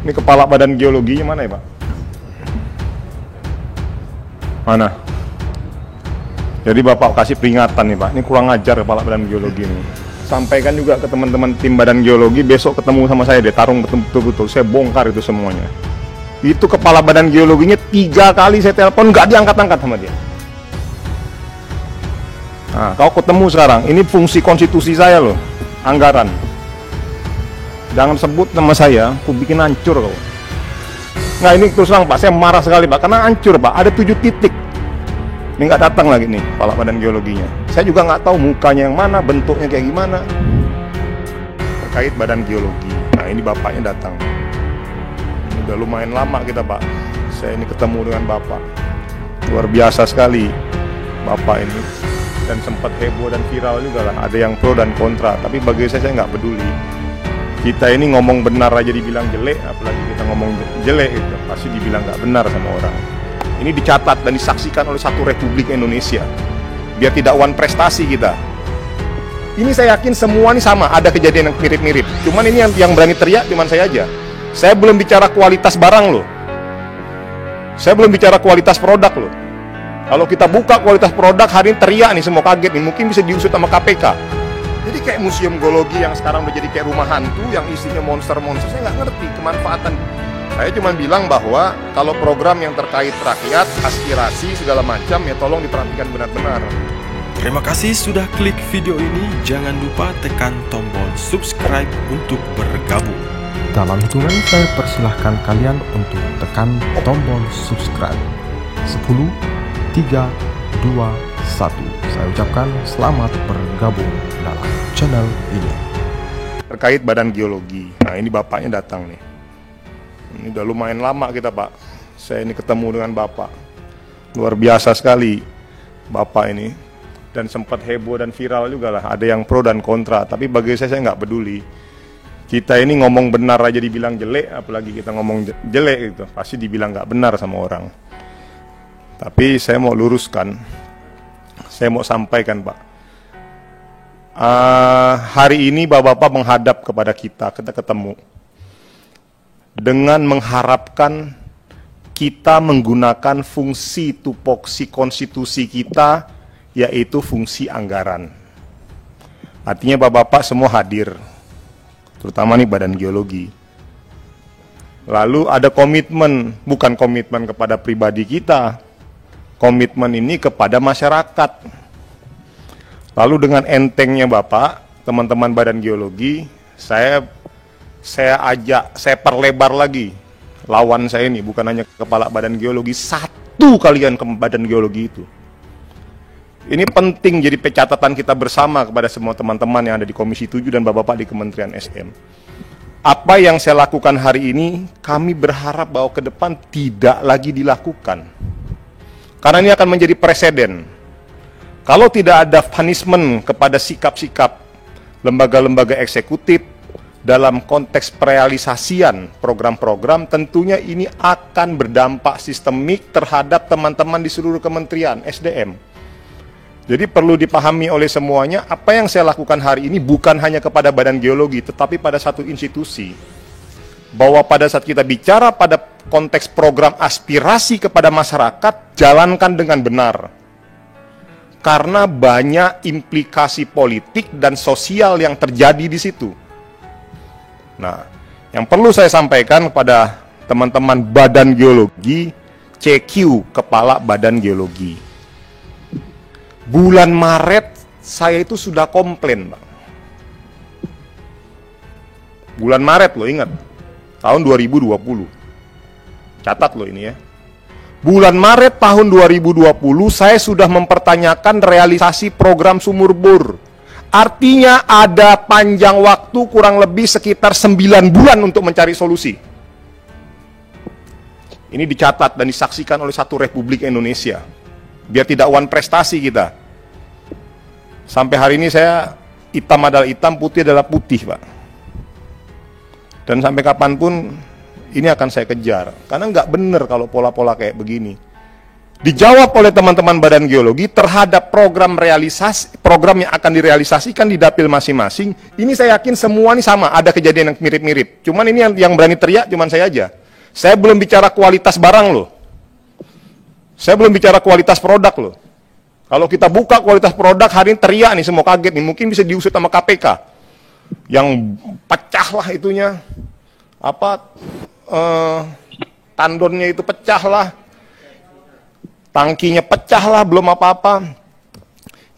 Ini kepala badan geologinya mana ya Pak? Mana? Jadi Bapak kasih peringatan nih Pak, ini kurang ajar kepala badan geologi ini. Sampaikan juga ke teman-teman tim badan geologi, besok ketemu sama saya deh, tarung betul-betul, saya bongkar itu semuanya. Itu kepala badan geologinya 3 kali saya telepon, nggak diangkat-angkat sama dia. Nah, kau ketemu sekarang, ini fungsi konstitusi saya loh, anggaran. Jangan sebut nama saya, aku bikin hancur kau. Nah ini terus terang Pak, saya marah sekali Pak, karena hancur Pak, ada 7 titik. Ini nggak datang lagi nih kepala badan geologinya. Saya juga nggak tahu mukanya yang mana, bentuknya kayak gimana. Terkait badan geologi. Nah ini bapaknya datang. Ini udah lumayan lama kita Pak. Saya ini ketemu dengan bapak. Luar biasa sekali bapak ini. Dan sempat heboh dan viral juga lah. Ada yang pro dan kontra. Tapi bagi saya nggak peduli. Kita ini ngomong benar aja dibilang jelek, apalagi kita ngomong jelek itu pasti dibilang nggak benar sama orang. Ini dicatat dan disaksikan oleh satu Republik Indonesia. Biar tidak one prestasi kita. Ini saya yakin semua ini sama, ada kejadian yang mirip-mirip. Cuman ini yang berani teriak cuman saya aja. Saya belum bicara kualitas barang loh. Saya belum bicara kualitas produk loh. Kalau kita buka kualitas produk hari ini teriak nih, semua kaget nih, mungkin bisa diusut sama KPK. Jadi kayak museum geologi yang sekarang udah jadi kayak rumah hantu yang isinya monster-monster, saya nggak ngerti kemanfaatan. Saya cuma bilang bahwa kalau program yang terkait rakyat, aspirasi segala macam ya tolong diperhatikan benar-benar. Terima kasih sudah klik video ini. Jangan lupa tekan tombol subscribe untuk bergabung. Dalam hitungan saya persilahkan kalian untuk tekan tombol subscribe. 10, 3, 2, 1. Saya ucapkan selamat bergabung dalam channel ini. Terkait badan geologi. Nah ini bapaknya datang nih. Ini udah lumayan lama kita Pak. Saya ini ketemu dengan bapak. Luar biasa sekali bapak ini. Dan sempat heboh dan viral juga lah. Ada yang pro dan kontra. Tapi bagi saya nggak peduli. Kita ini ngomong benar aja dibilang jelek. Apalagi kita ngomong jelek gitu. Pasti dibilang nggak benar sama orang. Tapi saya mau luruskan. Saya mau sampaikan Pak. Hari ini bapak-bapak menghadap kepada kita ketemu. Dengan mengharapkan kita menggunakan fungsi tupoksi konstitusi kita, yaitu fungsi anggaran. Artinya bapak-bapak semua hadir, terutama nih badan geologi. Lalu ada komitmen, bukan komitmen kepada pribadi kita, komitmen ini kepada masyarakat. Lalu dengan entengnya bapak, teman-teman badan geologi, saya ajak, saya perlebar lagi lawan saya ini, bukan hanya kepala badan geologi, satu kalian ke badan geologi itu. Ini penting jadi catatan kita bersama kepada semua teman-teman yang ada di Komisi 7 dan bapak-bapak di Kementerian SM. Apa yang saya lakukan hari ini, kami berharap bahwa ke depan tidak lagi dilakukan. Karena ini akan menjadi preseden. Kalau tidak ada punishment kepada sikap-sikap lembaga-lembaga eksekutif, dalam konteks perealisasian program-program, tentunya ini akan berdampak sistemik terhadap teman-teman di seluruh kementerian SDM. Jadi perlu dipahami oleh semuanya, apa yang saya lakukan hari ini bukan hanya kepada badan geologi, tetapi pada satu institusi. Bahwa pada saat kita bicara pada konteks program aspirasi kepada masyarakat, jalankan dengan benar. Karena banyak implikasi politik dan sosial yang terjadi di situ. Nah, yang perlu saya sampaikan kepada teman-teman badan geologi, CQ, kepala badan geologi. Bulan Maret saya itu sudah komplain, Bang. Bulan Maret loh, ingat. Tahun 2020. Catat loh ini ya. Bulan Maret tahun 2020 saya sudah mempertanyakan realisasi program sumur bor. Artinya ada panjang waktu kurang lebih sekitar 9 bulan untuk mencari solusi. Ini dicatat dan disaksikan oleh satu Republik Indonesia. Biar tidak one prestasi kita. Sampai hari ini saya hitam adalah hitam, putih adalah putih, Pak. Dan sampai kapanpun ini akan saya kejar. Karena nggak benar kalau pola-pola kayak begini. dijawab oleh teman-teman Badan Geologi terhadap program yang akan direalisasikan di dapil masing-masing. Ini saya yakin semua ini sama, ada kejadian yang mirip-mirip. Cuman ini yang berani teriak cuman saya aja. Saya belum bicara kualitas barang loh. Saya belum bicara kualitas produk loh. Kalau kita buka kualitas produk hari ini teriak nih, semua kaget nih, mungkin bisa diusut sama KPK. Yang pecah lah itunya. Tandonnya itu pecah lah. Tangkinya pecah lah, belum apa-apa.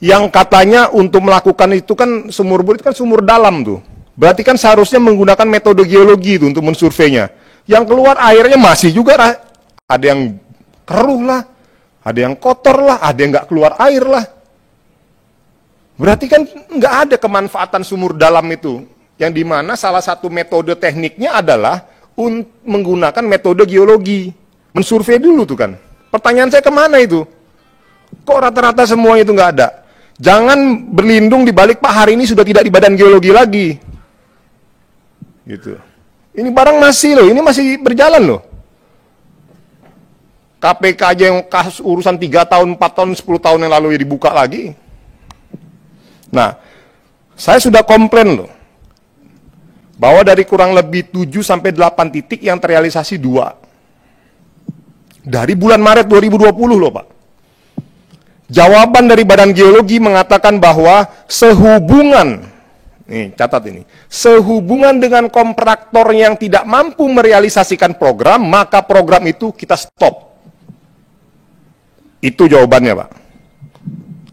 Yang katanya untuk melakukan itu kan sumur bor itu kan sumur dalam tuh. Berarti kan seharusnya menggunakan metode geologi itu untuk mensurveinya. Yang keluar airnya masih juga ada yang keruh lah, ada yang kotor lah, ada yang nggak keluar air lah. Berarti kan nggak ada kemanfaatan sumur dalam itu. Yang dimana salah satu metode tekniknya adalah menggunakan metode geologi. Mensurvei dulu tuh kan. Pertanyaan saya kemana itu? Kok rata-rata semuanya itu nggak ada? Jangan berlindung di balik Pak hari ini sudah tidak di Badan Geologi lagi. Gitu. Ini barang masih loh, ini masih berjalan loh. KPK aja yang kasus urusan 3 tahun, 4 tahun, 10 tahun yang lalu ya dibuka lagi. Nah, saya sudah komplain loh. Bahwa dari kurang lebih 7-8 titik yang terrealisasi 2. Dari bulan Maret 2020 loh Pak. Jawaban dari Badan Geologi mengatakan bahwa sehubungan, nih catat ini, sehubungan dengan kontraktor yang tidak mampu merealisasikan program, maka program itu kita stop. Itu jawabannya Pak.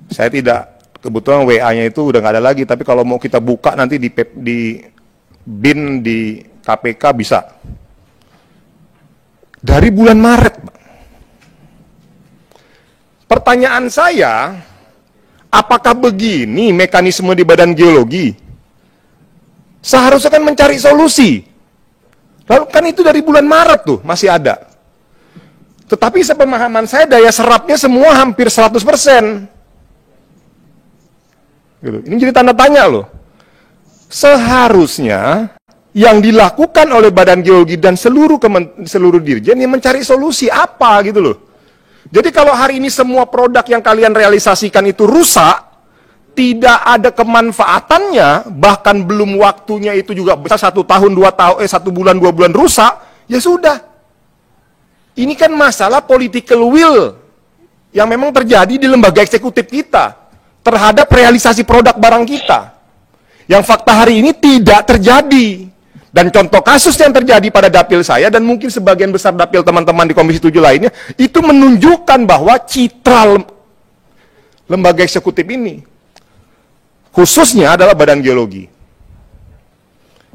Saya tidak, kebetulan WA-nya itu udah nggak ada lagi, tapi kalau mau kita buka nanti di BIN di KPK bisa. Dari bulan Maret Pak. Pertanyaan saya, apakah begini mekanisme di Badan Geologi? Seharusnya kan mencari solusi. Lalu kan itu dari bulan Maret tuh, masih ada. Tetapi sepemahaman saya daya serapnya semua hampir 100%. Gitu. Ini jadi tanda tanya loh. Seharusnya yang dilakukan oleh Badan Geologi dan seluruh dirjen yang mencari solusi apa gitu loh. Jadi kalau hari ini semua produk yang kalian realisasikan itu rusak, tidak ada kemanfaatannya, bahkan belum waktunya itu juga bisa 1 tahun, 2 tahun, 1 bulan, 2 bulan rusak, ya sudah. Ini kan masalah political will yang memang terjadi di lembaga eksekutif kita terhadap realisasi produk barang kita. Yang fakta hari ini tidak terjadi. Dan contoh kasus yang terjadi pada dapil saya dan mungkin sebagian besar dapil teman-teman di Komisi 7 lainnya, itu menunjukkan bahwa citra lembaga eksekutif ini, khususnya adalah Badan Geologi.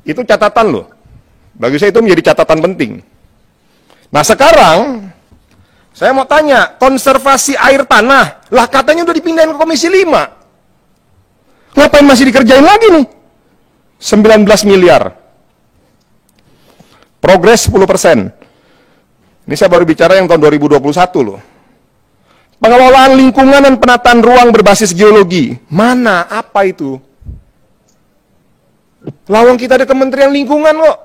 Itu catatan loh. Bagi saya itu menjadi catatan penting. Nah sekarang, saya mau tanya, konservasi air tanah, lah katanya udah dipindahin ke Komisi 5. Ngapain masih dikerjain lagi nih? 19 miliar. Progres 10%. Ini saya baru bicara yang tahun 2021 loh. Pengelolaan lingkungan dan penataan ruang berbasis geologi. Mana? Apa itu? Lawang kita ada Kementerian Lingkungan kok.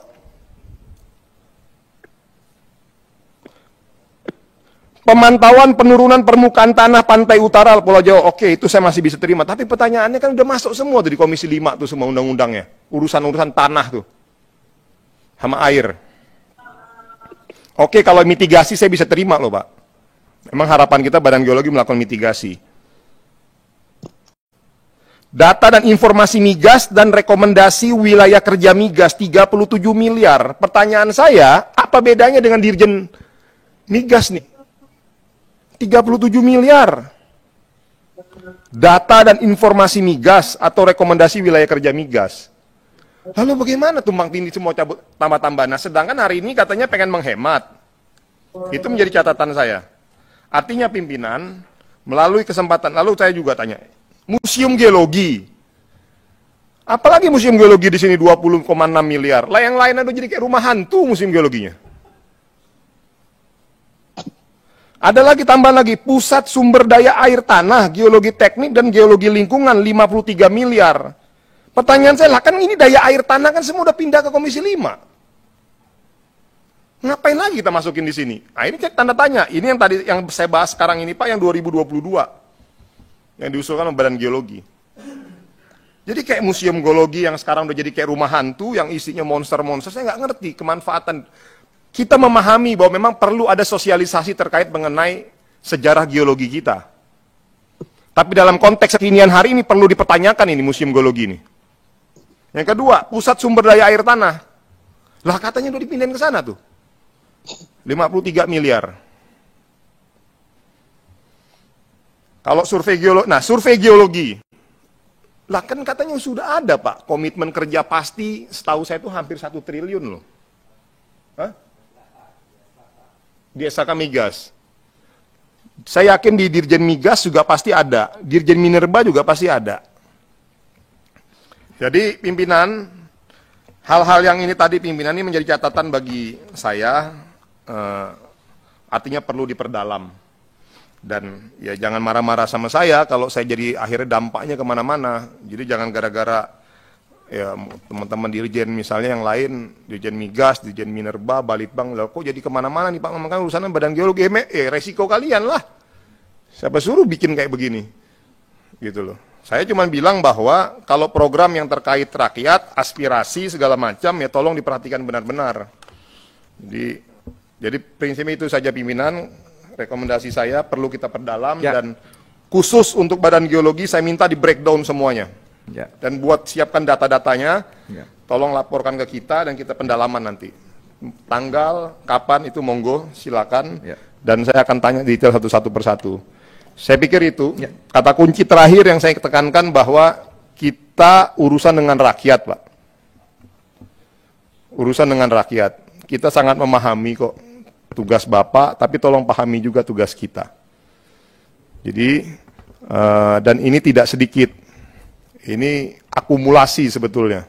Pemantauan penurunan permukaan tanah pantai utara Pulau Jawa. Oke, itu saya masih bisa terima. Tapi pertanyaannya kan udah masuk semua tuh di Komisi 5 tuh semua undang-undangnya. Urusan-urusan tanah tuh. Sama air. Oke, kalau mitigasi saya bisa terima loh Pak. Memang harapan kita Badan Geologi melakukan mitigasi. Data dan informasi migas dan rekomendasi wilayah kerja migas 37 miliar. Pertanyaan saya, apa bedanya dengan Dirjen Migas nih? 37 miliar. Data dan informasi migas atau rekomendasi wilayah kerja migas. Lalu bagaimana tumbang tindih semua tambah-tambah? Nah, sedangkan hari ini katanya pengen menghemat. Itu menjadi catatan saya. Artinya pimpinan melalui kesempatan, lalu saya juga tanya, Museum Geologi. Apalagi Museum Geologi di sini 20,6 miliar. Lah yang lain ada jadi kayak rumah hantu Museum Geologinya. Ada lagi, tambah lagi, Pusat Sumber Daya Air Tanah, Geologi Teknik dan Geologi Lingkungan 53 miliar. Pertanyaan saya, lah kan ini daya air tanah kan semua udah pindah ke Komisi 5. Ngapain lagi kita masukin di sini? Nah, ini cek tanda tanya. Ini yang tadi yang saya bahas sekarang ini Pak, yang 2022. Yang diusulkan oleh Badan Geologi. Jadi kayak museum geologi yang sekarang udah jadi kayak rumah hantu, yang isinya monster-monster, saya nggak ngerti kemanfaatan. Kita memahami bahwa memang perlu ada sosialisasi terkait mengenai sejarah geologi kita. Tapi dalam konteks kekinian hari ini perlu dipertanyakan ini museum geologi ini. Yang kedua, pusat sumber daya air tanah. Lah katanya udah dipindahin ke sana tuh. 53 miliar. Kalau survei geologi, nah survei geologi. Lah kan katanya sudah ada Pak, komitmen kerja pasti, setahu saya itu hampir 1 triliun loh. Hah? Di SK Migas. Saya yakin di Dirjen Migas juga pasti ada, Dirjen Minerba juga pasti ada. Jadi pimpinan, hal-hal yang ini tadi pimpinan ini menjadi catatan bagi saya, artinya perlu diperdalam. Dan ya jangan marah-marah sama saya kalau saya jadi akhirnya dampaknya kemana-mana. Jadi jangan gara-gara ya teman-teman Dirjen misalnya yang lain, Dirjen Migas, Dirjen Minerba, Balitbang, lah kok jadi kemana-mana nih Pak, kan urusannya Badan Geologi, resiko kalian lah. Siapa suruh bikin kayak begini? Gitu loh. Saya cuma bilang bahwa kalau program yang terkait rakyat, aspirasi segala macam ya tolong diperhatikan benar-benar. Jadi prinsipnya itu saja pimpinan, rekomendasi saya perlu kita perdalam dan khusus untuk Badan Geologi saya minta di breakdown semuanya. Dan buat siapkan data-datanya, tolong laporkan ke kita dan kita pendalaman nanti. Tanggal, kapan itu monggo silakan dan saya akan tanya detail satu-satu persatu. Saya pikir itu kata kunci terakhir yang saya tekankan bahwa kita urusan dengan rakyat Pak. Urusan dengan rakyat. Kita sangat memahami kok tugas Bapak, tapi tolong pahami juga tugas kita. Jadi, dan ini tidak sedikit, ini akumulasi sebetulnya.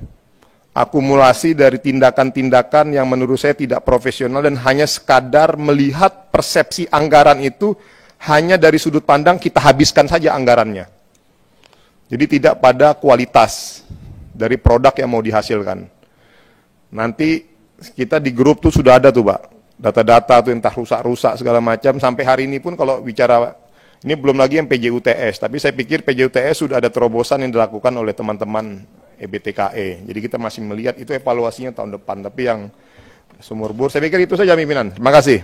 Akumulasi dari tindakan-tindakan yang menurut saya tidak profesional dan hanya sekadar melihat persepsi anggaran itu hanya dari sudut pandang kita habiskan saja anggarannya. Jadi tidak pada kualitas dari produk yang mau dihasilkan. Nanti kita di grup tuh sudah ada tuh Pak, data-data tuh entah rusak-rusak segala macam, sampai hari ini pun kalau bicara, ini belum lagi yang PJUTS, tapi saya pikir PJUTS sudah ada terobosan yang dilakukan oleh teman-teman EBTKE, jadi kita masih melihat itu evaluasinya tahun depan, tapi yang sumur bor, saya pikir itu saja pimpinan, terima kasih.